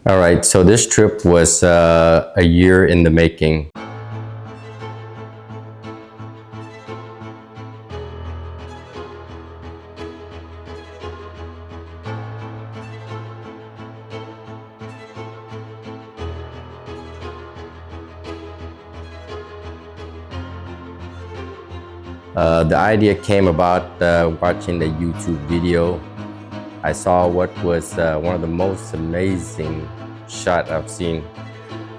All right, so this trip was a year in the making. The idea came about watching the YouTube video. I saw what was one of the most amazing shot I've seen,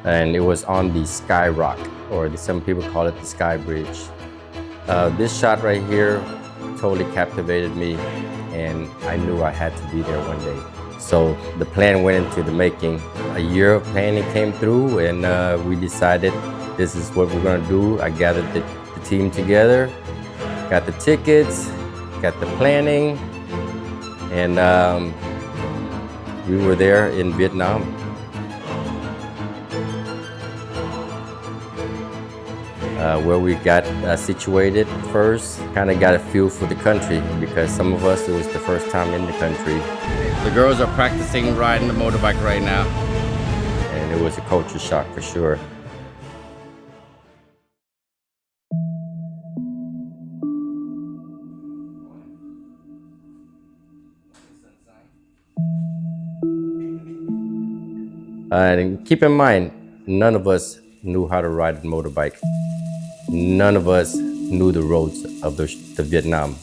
and it was on the Sky Rock, or some people call it the Sky Bridge. This shot right here totally captivated me, and I knew I had to be there one day. So the plan went into the making. A year of planning came through, and we decided this is what we're gonna do. I gathered the team together, got the tickets, got the planning, and we were there in Vietnam. Where we got situated first, kind of got a feel for the country, because some of us, it was the first time in the country. The girls are practicing riding the motorbike right now, and it was a culture shock for sure. And keep in mind, none of us knew how to ride a motorbike. None of us knew the roads of the Vietnam.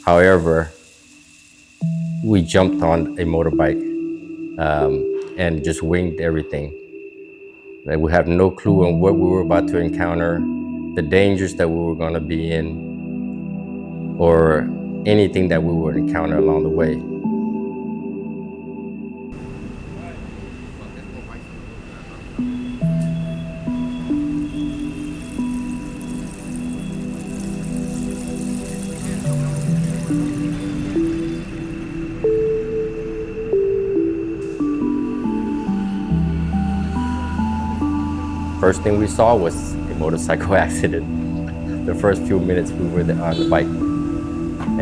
However, we jumped on a motorbike and just winged everything. Like, we have no clue on what we were about to encounter, the dangers that we were going to be in, or anything that we would encounter along the way. First thing we saw was a motorcycle accident. The first few minutes we were on the bike.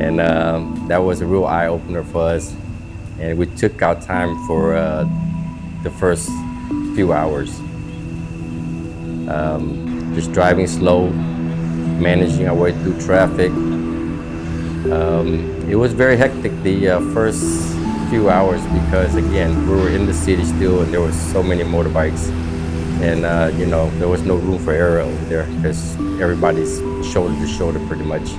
And that was a real eye-opener for us. And we took our time for the first few hours. Just driving slow, managing our way through traffic. It was very hectic the first few hours, because again, we were in the city still, and there were so many motorbikes. And you know, there was no room for error over there, because everybody's shoulder to shoulder pretty much.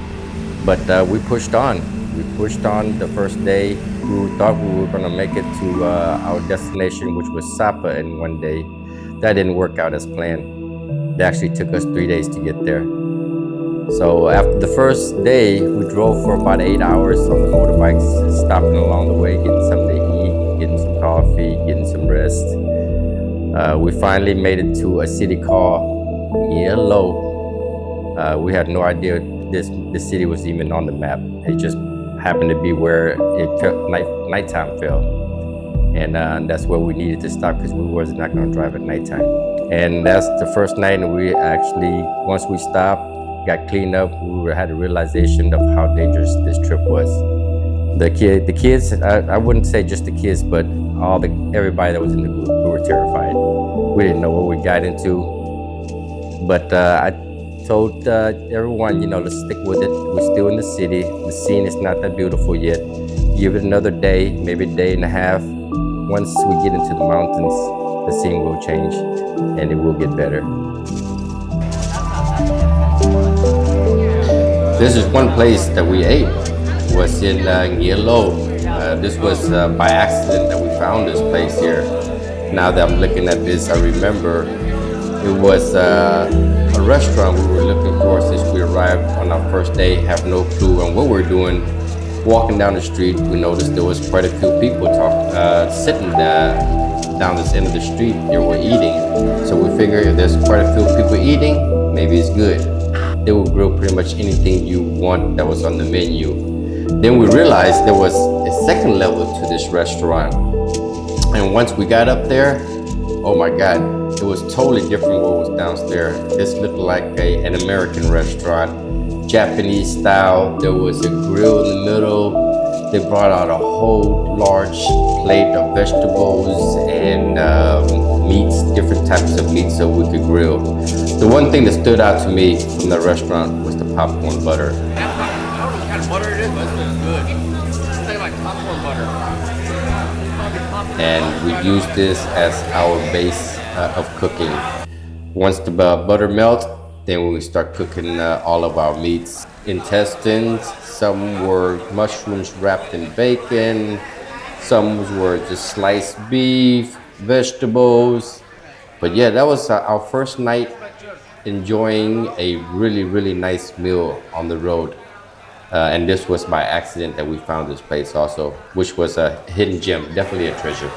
But we pushed on. We pushed on the first day. We thought we were gonna make it to our destination, which was Sapa, in one day. That didn't work out as planned. It actually took us 3 days to get there. So after the first day, we drove for about 8 hours on the motorbikes, stopping along the way, getting something to eat, getting some coffee, getting some rest. We finally made it to a city called Yellow. We had no idea this city was even on the map. It just happened to be where nighttime fell. And that's where we needed to stop, because we was not going to drive at nighttime. And that's the first night, and we actually, once we stopped, got cleaned up, we had a realization of how dangerous this trip was. The kids, I wouldn't say just the kids, but everybody that was in the group, we were terrified. We didn't know what we got into. But I told everyone, you know, let's stick with it. We're still in the city. The scene is not that beautiful yet. Give it another day, maybe a day and a half. Once we get into the mountains, the scene will change and it will get better. This is one place that we ate. Was in Yellow. This was by accident that we found this place here. Now that I'm looking at this, I remember it was a restaurant we were looking for since we arrived on our first day, have no clue on what we're doing. Walking down the street, we noticed there was quite a few people sitting down this end of the street. They were eating. So we figured if there's quite a few people eating, maybe it's good. They will grill pretty much anything you want that was on the menu. Then we realized there was a second level to this restaurant. And once we got up there, oh my God, it was totally different what was downstairs. This looked like an American restaurant, Japanese style. There was a grill in the middle. They brought out a whole large plate of vegetables and cuts of meat so we could grill. The one thing that stood out to me from the restaurant was the popcorn butter. I don't know what kind of butter it is, but it's good. It's tastes like popcorn butter. And we use this as our base of cooking. Once the butter melts, then we start cooking all of our meats. Intestines, some were mushrooms wrapped in bacon, some were just sliced beef, vegetables. But yeah, that was our first night enjoying a really nice meal on the road. And this was by accident that we found this place also, which was a hidden gem, definitely a treasure.